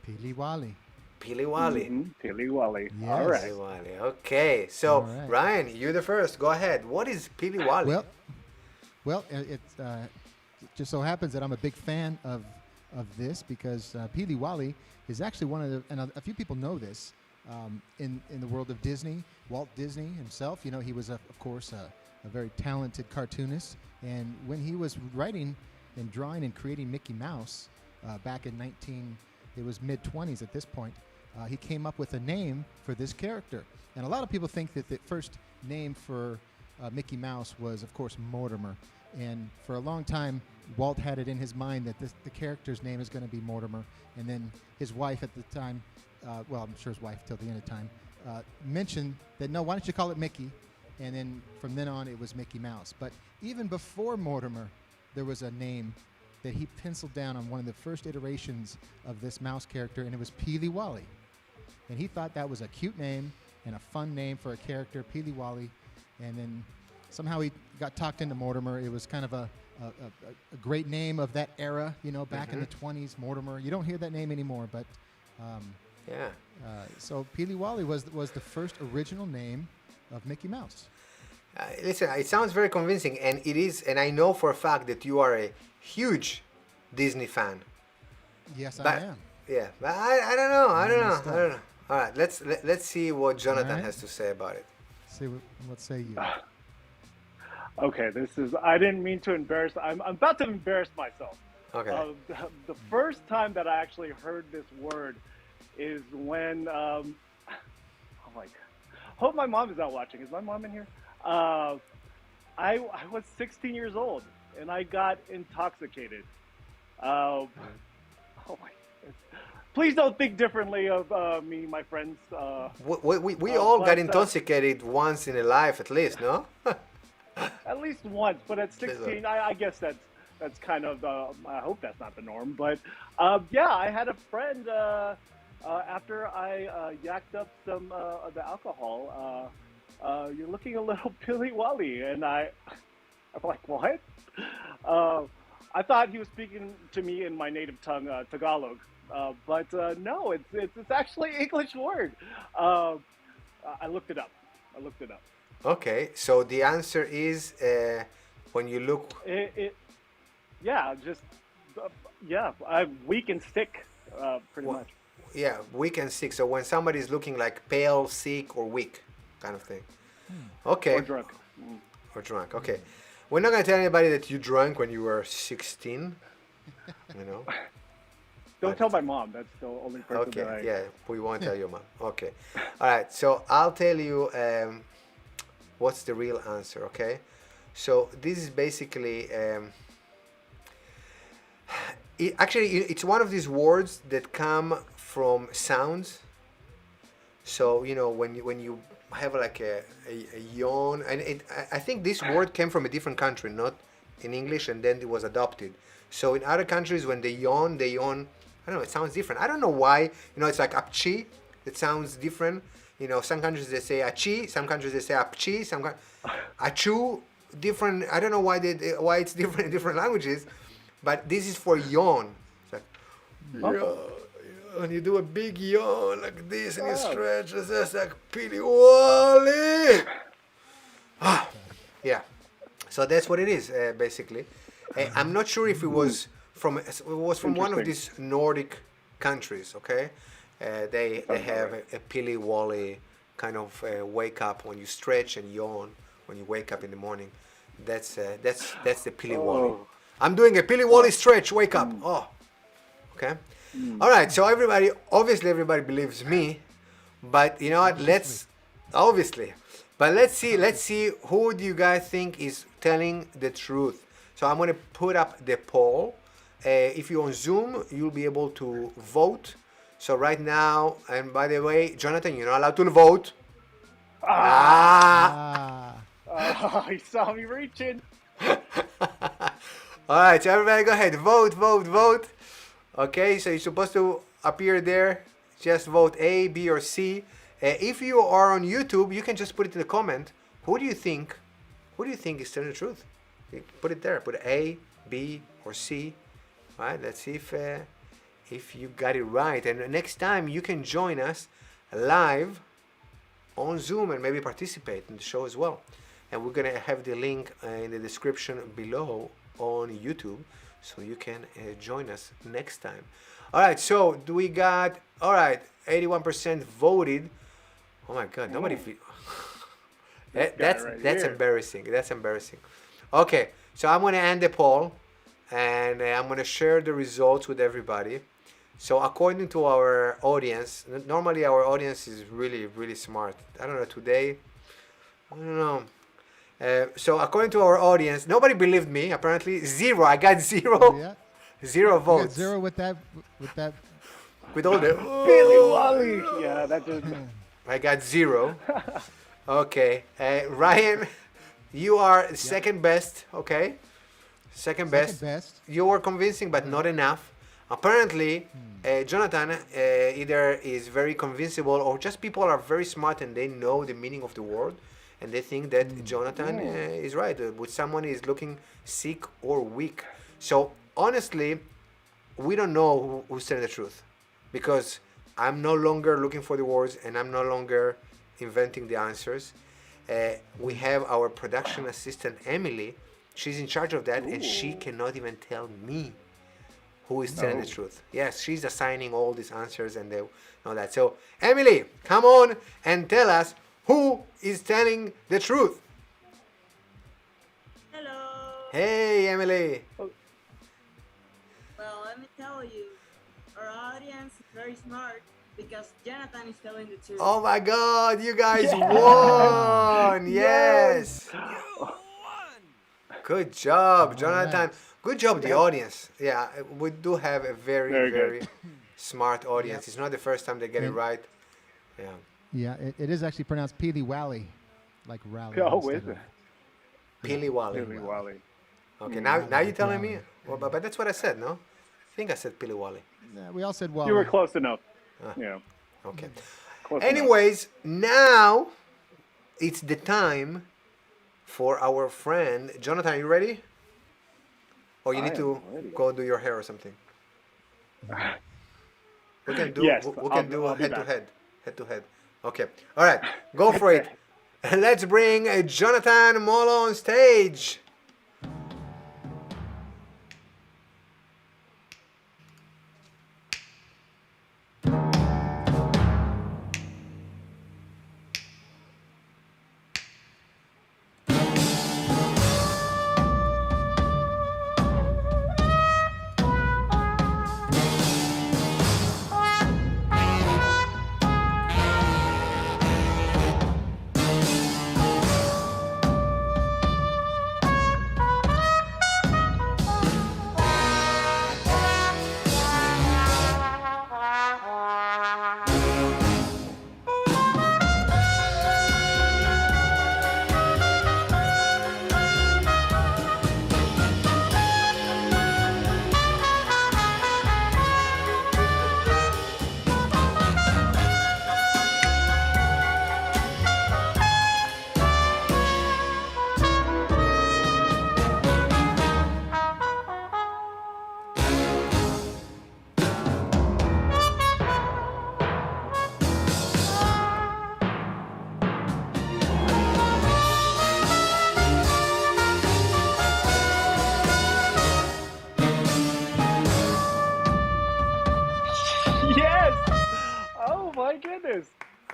Piliwali. Piliwali. Piliwali. Yes. All right. Piliwali. Okay, so All right. Ryan, you're the first. Go ahead. What is Piliwali? Well, it just so happens that I'm a big fan of this because Piliwali is actually one of the, and a few people know this, in the world of Disney. Walt Disney himself, you know, he was, of course, a very talented cartoonist. And when he was writing and drawing and creating Mickey Mouse back in it was mid-20s at this point, he came up with a name for this character. And a lot of people think that the first name for Mickey Mouse was, of course, Mortimer. And for a long time, Walt had it in his mind that the character's name is going to be Mortimer. And then his wife at the time, well, I'm sure his wife till the end of time, mentioned that, no, why don't you call it Mickey? And then from then on, it was Mickey Mouse. But even before Mortimer, there was a name that he penciled down on one of the first iterations of this mouse character, and it was Piliwali. And he thought that was a cute name and a fun name for a character, Piliwali. And then somehow he got talked into Mortimer. It was kind of a great name of that era, you know, back in the 20s, Mortimer. You don't hear that name anymore, but Yeah. so Piliwali was the first original name of Mickey Mouse. Listen, it sounds very convincing, and it is, and I know for a fact that you are a huge Disney fan. Yes, But- I am. Yeah, but I don't know. I don't Almost know. I don't know. All right, let's see what Jonathan All right. has to say about it. See what say you? Okay, I didn't mean to embarrass, I'm about to embarrass myself. Okay. The first time that I actually heard this word is when, oh my God. Hope my mom is not watching. Is my mom in here? I was 16 years old and I got intoxicated. Oh my goodness. Please don't think differently of me, my friends. We all got but, intoxicated once in a life, at least, no? At least once, but at 16, I guess that's kind of, I hope that's not the norm. But yeah, I had a friend, after I yacked up some of the alcohol, you're looking a little Piliwali. And I'm like, what? I thought he was speaking to me in my native tongue, Tagalog. But no, it's actually an English word. I looked it up. Okay, so the answer is when you look. Yeah, just I'm weak and sick, pretty Well, much. Yeah, weak and sick. So when somebody is looking like pale, sick, or weak, kind of thing. Okay. Or drunk. Or drunk. Okay. We're not gonna tell anybody that you drank when you were 16. You know. Don't tell my mom. That's the only person Okay. that I. Yeah, we won't tell your mom. Okay. All right. So I'll tell you what's the real answer. Okay. So this is basically. It's one of these words that come from sounds. So you know when you have like a yawn, and I think this word came from a different country, not in English, and then it was adopted. So in other countries, when they yawn. I don't know. It sounds different. I don't know why. You know, it's like apchi. It sounds different. some countries they say achi, some countries they say apchi, achu. Different. I don't know why it's different in different languages, but this is for yawn. It's like, and you do a big yawn like this, and you stretch. It's just like Pili Wally. Yeah. So that's what it is, basically. I'm not sure if it was from one of these Nordic countries. Okay, they have a Pili Wally kind of wake up when you stretch and yawn when you wake up in the morning. That's the Pili Wally. I'm doing a Pili Wally stretch. Wake up. Oh, okay. All right. So obviously everybody believes me, but you know what? Let's see who do you guys think is telling the truth. So I'm gonna put up the poll. If you're on Zoom, you'll be able to vote. So right now, and by the way, Jonathan, you're not allowed to vote. He saw me reaching. All right, so everybody go ahead. Vote. Okay, so you're supposed to appear there. Just vote A, B, or C. If you are on YouTube, you can just put it in the comment. Who do you think is telling the truth? Put it there. Put A, B, or C. All right, let's see if you got it right. And next time you can join us live on Zoom and maybe participate in the show as well. And we're gonna have the link in the description below on YouTube, so you can join us next time. All right, so we got 81% voted. Oh my God, nobody. That's embarrassing. That's embarrassing. Okay, so I'm gonna end the poll, and I'm gonna share the results with everybody. So according to our audience, normally our audience is really, really smart. I don't know, today, I don't know. So according to our audience, nobody believed me, apparently. Zero. I got zero. Yeah. Zero votes. You got zero with that. With all the... Pili Wally. Yeah, that just... I got zero. Okay. Ryan, you are second best, okay? Second best. You were convincing, but not enough. Apparently, Jonathan either is very convincible, or just people are very smart and they know the meaning of the word, and they think that Jonathan is right. With someone is looking sick or weak. So honestly, we don't know who's telling the truth, because I'm no longer looking for the words and I'm no longer inventing the answers. We have our production assistant Emily. She's in charge of that, and she cannot even tell me who is telling the truth. Yes, she's assigning all these answers and all that. So Emily, come on and tell us who is telling the truth. Hello. Hey, Emily. Well, let me tell you, our audience is very smart because Jonathan is telling the truth. Oh my God, you guys won! Yes. Good job, Jonathan. Good job, the audience. Yeah, we do have a very smart audience. It's not the first time they get it right. Yeah. Yeah, it is actually pronounced Pili Wally, like rally. Oh, is it? Pili Wally. Pili Wally. Okay, now you're telling me? Well, but that's what I said, no? I think I said Pili Wally. Yeah, we all said Wally. You were close enough. Yeah. Okay. Close Anyways, now it's the time for our friend Jonathan. Are you ready? Or you need to go do your hair or something? We can do head to head. Okay. All right. Go for it. Let's bring Jonathan Molo on stage.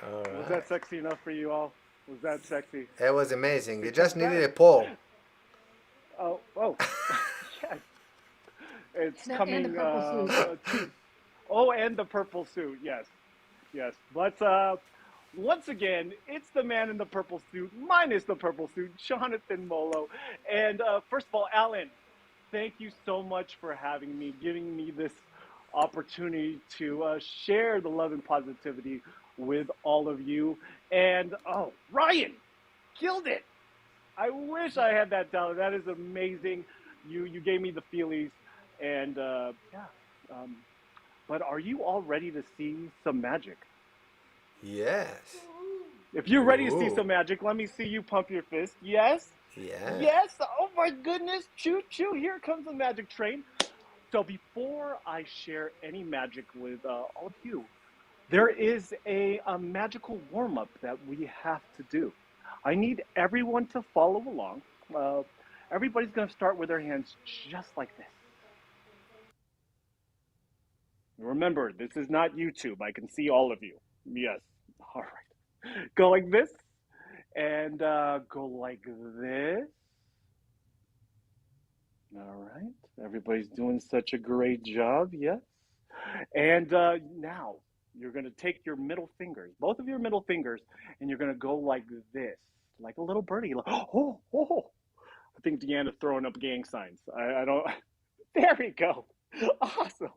All Was right. that sexy enough for you all? Was that sexy? It was amazing. You just needed a pole. Oh, yes. It's And coming. the purple suit. Oh, and the purple suit. Yes, yes. But once again, it's the man in the purple suit, minus the purple suit, Jonathan Molo. And first of all, Alan, thank you so much for having me, giving me this opportunity to share the love and positivity with all of you. And oh, Ryan, killed it. I wish I had that talent. That is amazing. You gave me the feelies, and yeah. But are you all ready to see some magic? Yes. If you're ready to see Ooh. some magic, let me see you pump your fist. Yes. Yeah. Yes. Oh my goodness. Choo choo. Here comes the magic train. So before I share any magic with all of you, there is a magical warm up that we have to do. I need everyone to follow along. Everybody's going to start with their hands just like this. Remember, this is not YouTube. I can see all of you. Yes. All right. Go like this and go like this. All right. Everybody's doing such a great job. Yes. And now you're going to take your middle fingers, both of your middle fingers, and you're going to go like this, like a little birdie. Oh, oh. I think Deanna's throwing up gang signs. I don't. There we go. Awesome.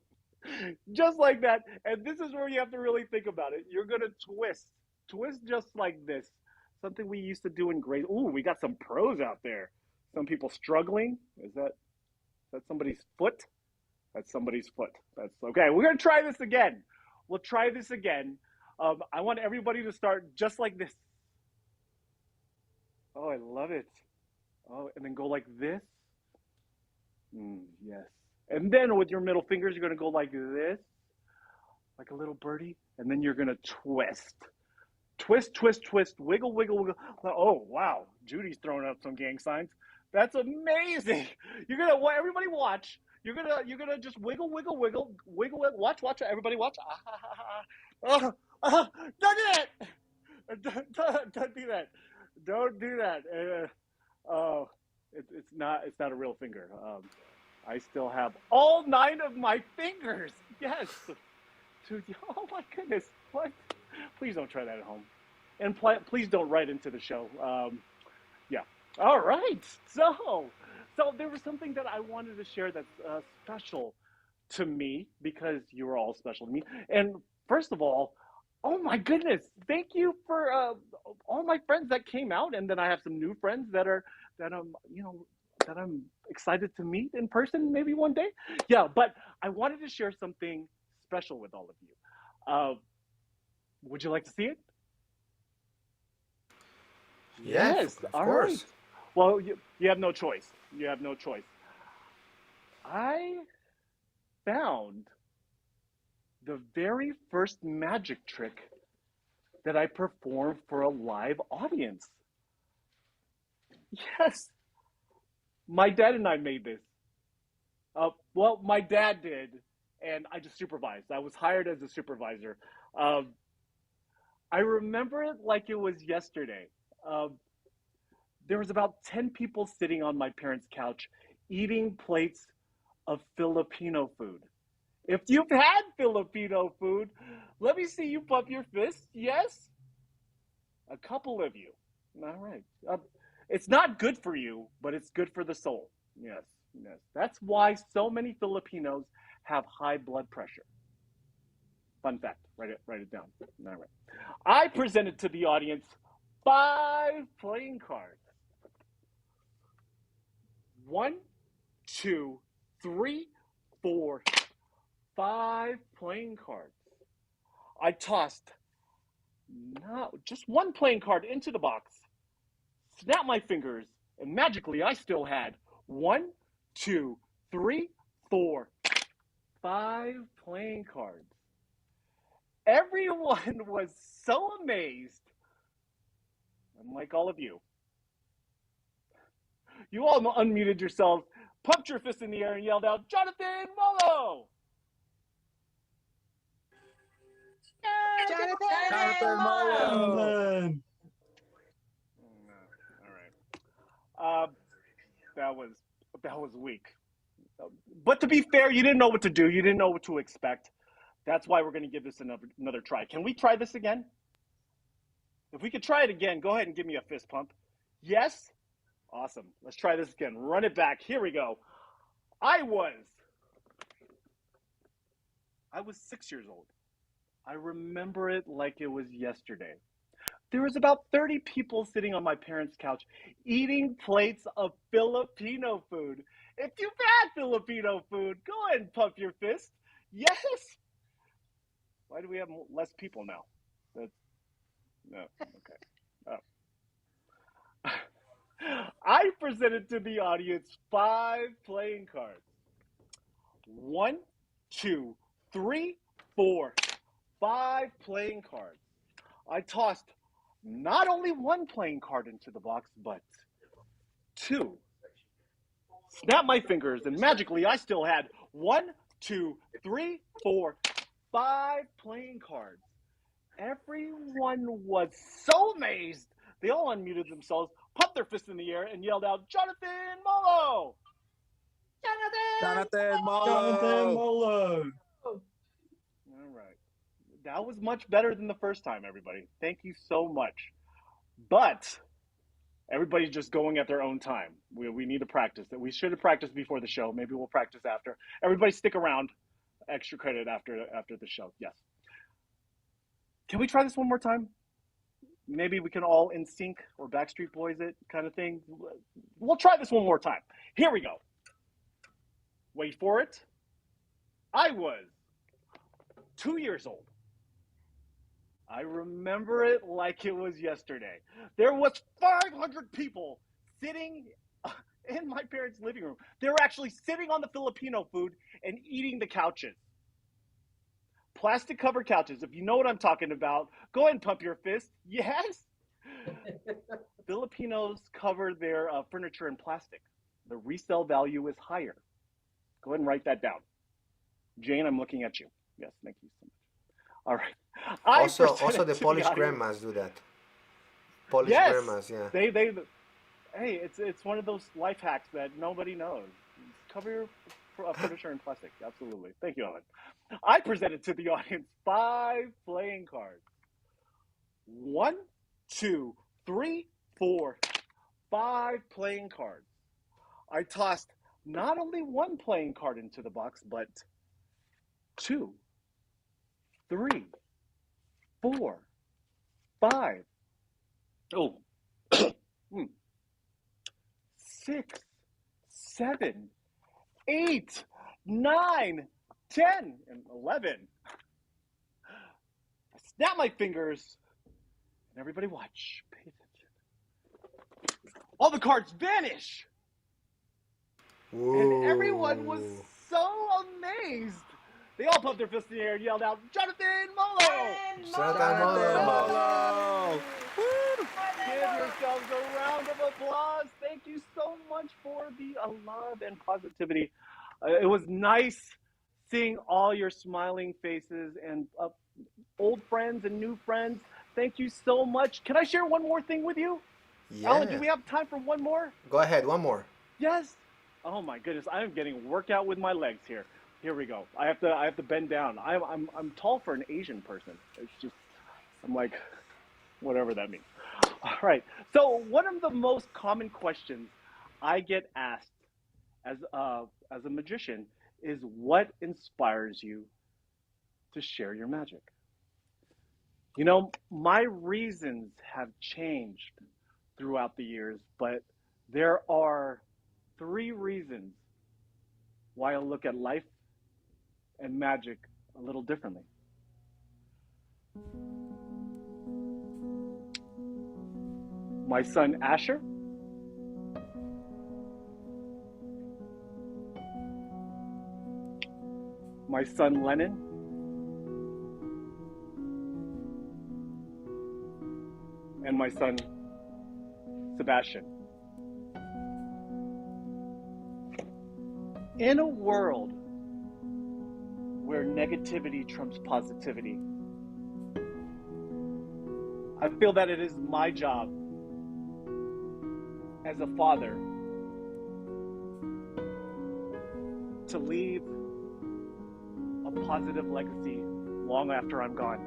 Just like that. And this is where you have to really think about it. You're going to twist. Twist just like this. Something we used to do in grade. Ooh, we got some pros out there. Some people struggling. Is that somebody's foot? That's somebody's foot. That's okay. We're going to try this again. We'll try this again. I want everybody to start just like this. Oh, I love it. Oh, and then go like this. Yes. And then with your middle fingers, you're going to go like this, like a little birdie. And then you're going to twist. Twist, twist, twist, wiggle, wiggle, wiggle. Oh, wow. Judy's throwing up some gang signs. That's amazing. You're going to, everybody watch. You're gonna just wiggle, wiggle, wiggle, wiggle it. Watch, everybody watch. Don't do that. Don't do that. Don't do that. It's not a real finger. I still have all 9 of my fingers. Yes. Oh my goodness. What? Please don't try that at home. And please don't write into the show. Yeah. All right. So there was something that I wanted to share that's special to me because you are all special to me. And first of all, oh my goodness, thank you for all my friends that came out, and then I have some new friends that I'm excited to meet in person maybe one day. Yeah, but I wanted to share something special with all of you. Would you like to see it? Yes, of all course. Right. Well, you have no choice. You have no choice. I found the very first magic trick that I performed for a live audience. Yes. My dad and I made this. Well, my dad did, and I just supervised. I was hired as a supervisor. I remember it like it was yesterday. There was about 10 people sitting on my parents' couch eating plates of Filipino food. If you've had Filipino food, let me see you pump your fist. Yes? A couple of you. All right. It's not good for you, but it's good for the soul. Yes. That's why so many Filipinos have high blood pressure. Fun fact. Write it down. All right. I presented to the audience 5 playing cards. 1, 2, 3, 4, 5 playing cards. I tossed just 1 playing card into the box, snapped my fingers, and magically I still had 1, 2, 3, 4, 5 playing cards. Everyone was so amazed. I'm like all of you. You all unmuted yourselves, pumped your fist in the air, and yelled out, "Jonathan Molo!" Jonathan Molo! Jonathan! All right. That was weak. But to be fair, you didn't know what to do. You didn't know what to expect. That's why we're going to give this another try. Can we try this again? If we could try it again, go ahead and give me a fist pump. Yes? Awesome. Let's try this again. Run it back. Here we go. I was 6 years old. I remember it like it was yesterday. There was about 30 people sitting on my parents' couch eating plates of Filipino food. If you've had Filipino food, go ahead and pump your fist. Yes? Why do we have less people now? No, okay. Oh. I presented to the audience 5 playing cards. 1, 2, 3, 4, 5 playing cards. I tossed not only 1 playing card into the box, but 2. Snapped my fingers, and magically I still had 1, 2, 3, 4, 5 playing cards. Everyone was so amazed, they all unmuted themselves, pumped their fists in the air, and yelled out, "Jonathan Molo!" Jonathan Molo! Jonathan Molo! All right. That was much better than the first time, everybody. Thank you so much. But everybody's just going at their own time. We need to practice. We should have practiced before the show. Maybe we'll practice after. Everybody stick around. Extra credit after the show. Yes. Can we try this one more time? Maybe we can all in sync or Backstreet Boys it kind of thing. We'll try this one more time. Here we go. Wait for it. I was 2 years old. I remember it like it was yesterday. There was 500 people sitting in my parents' living room. They were actually sitting on the Filipino food and eating the couches. Plastic covered couches. If you know what I'm talking about, go ahead and pump your fist. Yes. Filipinos cover their furniture in plastic. The resale value is higher. Go ahead and write that down. Jane, I'm looking at you. Yes, thank you so much. All right. Also the Polish grandmas do that. Polish grandmas, yeah. Hey, it's one of those life hacks that nobody knows. Cover your furniture in plastic. Absolutely. Thank you, Ellen. I presented to the audience 5 playing cards. 1, 2, 3, 4, 5 playing cards. I tossed not only 1 playing card into the box, but 2, 3, 4, 5. Oh, 6, 7, 8, 9, 10, and 11. I snap my fingers, and everybody watch. Pay attention. All the cards vanish. Whoa. And everyone was so amazed. They all pumped their fists in the air and yelled out, "Jonathan Molo!" Jonathan Molo! Give yourselves a round of applause. Thank you so much for the love and positivity. It was nice seeing all your smiling faces and old friends and new friends. Thank you so much. Can I share one more thing with you? Yeah. Alan, do we have time for one more? Go ahead, one more. Yes. Oh my goodness, I'm getting worked out with my legs here. Here we go. I have to bend down. I'm tall for an Asian person. It's just, I'm like, whatever that means. All right. So one of the most common questions I get asked as a magician is, what inspires you to share your magic? You know, my reasons have changed throughout the years, but there are 3 reasons why I look at life and magic a little differently. My son Asher, my son Lennon, and my son Sebastian. In a world where negativity trumps positivity, I feel that it is my job as a father to leave a positive legacy long after I'm gone.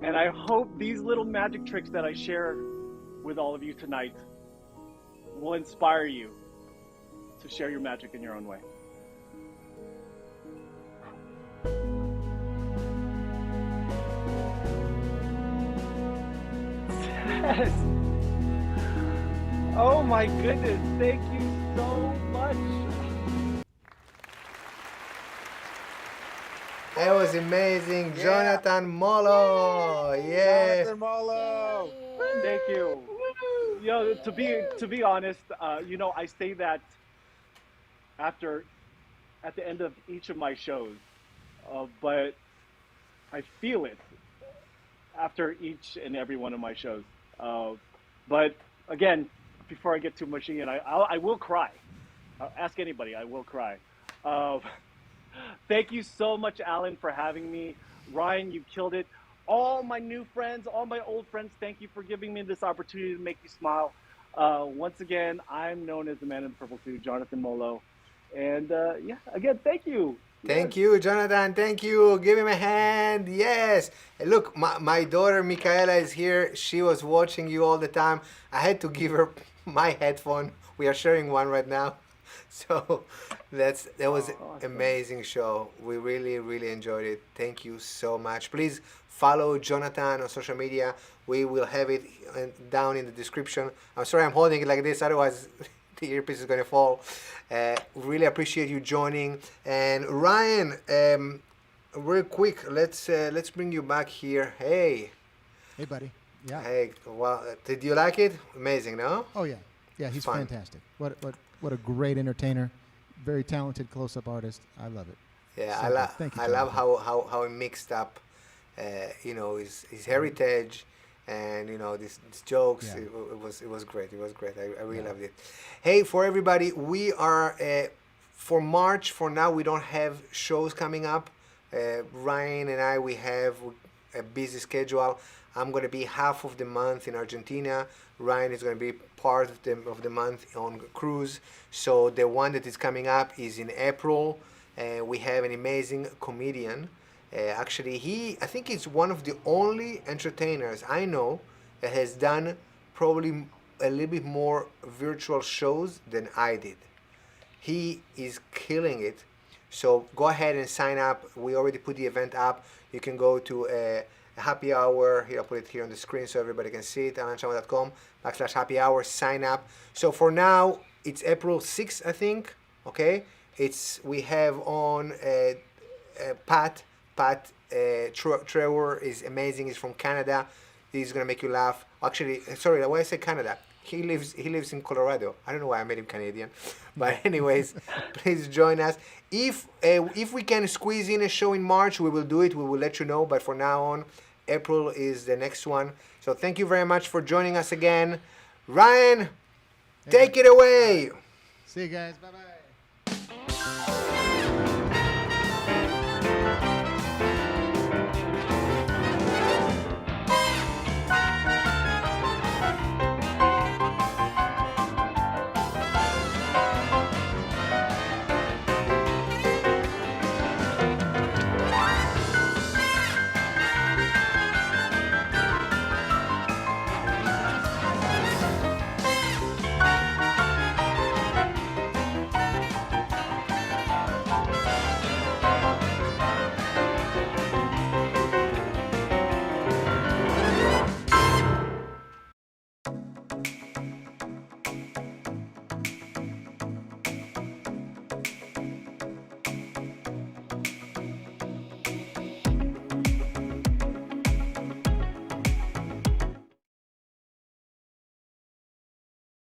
And I hope these little magic tricks that I share with all of you tonight will inspire you to share your magic in your own way. Yes. Oh my goodness, thank you so much. That was amazing. Jonathan Molo. Yeah. Jonathan Molo. Thank you. You know, to be honest, I say that at the end of each of my shows, but I feel it after each and every one of my shows. But again, before I get too much in, I will cry. Ask anybody, I will cry. Thank you so much, Alan, for having me. Ryan, you killed it. All my new friends, all my old friends, thank you for giving me this opportunity to make you smile. Once again, I'm known as the man in the purple suit, Jonathan Molo. And again, thank you. Thank you, Jonathan. Thank you. Give him a hand. Yes. And look, my daughter Michaela is here. She was watching you all the time. I had to give her my headphone. We are sharing one right now. So that was amazing show. We really, really enjoyed it. Thank you so much. Please follow Jonathan on social media. We will have it down in the description. I'm sorry I'm holding it like this, otherwise the earpiece is going to fall. Really appreciate you joining. And Ryan, real quick, let's bring you back here. Hey, buddy. Yeah. Hey, well, did you like it? Amazing, no? Oh yeah, yeah. He's Fun. fantastic. What a great entertainer. Very talented close-up artist. I love it. Yeah, So thank you, I love Jonathan. how he mixed up, his heritage, and these jokes. Yeah. It was great. It was great. I really loved it. Hey, for everybody, we are for March. For now, we don't have shows coming up. Ryan and I, we have a busy schedule. I'm going to be half of the month in Argentina. Ryan is going to be part of the month on cruise. So the one that is coming up is in April. We have an amazing comedian. Actually, I think he's one of the only entertainers I know that has done probably a little bit more virtual shows than I did. He is killing it. So go ahead and sign up. We already put the event up. You can go to a happy hour. Here, I'll put it here on the screen so everybody can see it. AlanChamo.com/happy hour. Sign up. So for now, it's April 6th, I think. Okay. We have on Pat Trevor is amazing. He's from Canada. He's gonna make you laugh. Actually, sorry, when I say Canada, he lives in Colorado. I don't know why I made him Canadian, but anyways, please join us. If we can squeeze in a show in March, we will do it. We will let you know. But for now on, April is the next one. So thank you very much for joining us again, Ryan. Take it away. See you guys. Bye bye.